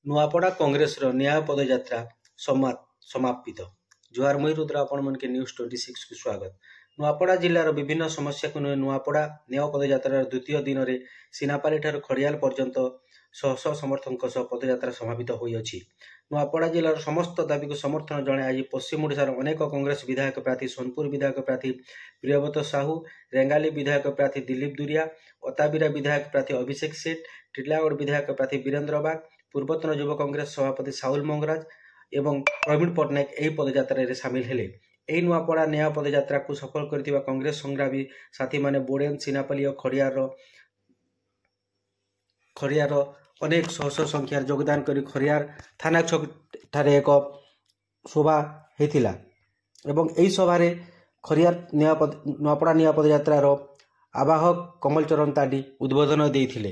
नुआपड़ा कांग्रेस न्याय पदयात्रा समापित। जुहार मुई रुद्र आपण मन के न्यूज 26 को स्वागत। नुआपड़ा जिलार विभिन्न समस्या को नुआपड़ा न्याय पदयात्रा द्वितीय दिन में सीनापाली ठार खड़ियाल पर्यंत शह शह समर्थकों सह पदयात्रा समापित होइछि। नुआपड़ा जिलार समस्त दाबी को समर्थन जणाई आज पश्चिम ओडिशार अनेक कांग्रेस विधायक प्रार्थी सोनपुर विधायक प्रार्थी प्रियव्रत साहू, रेंगाली विधायक प्रार्थी दिलीप दुरिया, अताबिरा विधायक प्रार्थी अभिषेक सेठ, टिटलागढ़ विधायक प्रार्थी वीरेंद्र बाग, पूर्वतन युव कांग्रेस सभापति साउल मंगराज एवं प्रवीण पट्टनायक यह पदयात्रा सामिल हेले। यही नुआपड़ा न्याय पदयात्रा को सफल करथिबा कांग्रेस संग्रामी साथी माने बोडेन, सीनापाली और खड़ियार अनेक शह शह संख्यार योगदान करी खड़ियार थाना छक ठारे एक शोभा हेतिला एवं एही सभारे खड़ियार नुआपड़ा न्याय पदयात्रार आवाहक कमल चरण ताडी उद्बोधन देइथिले।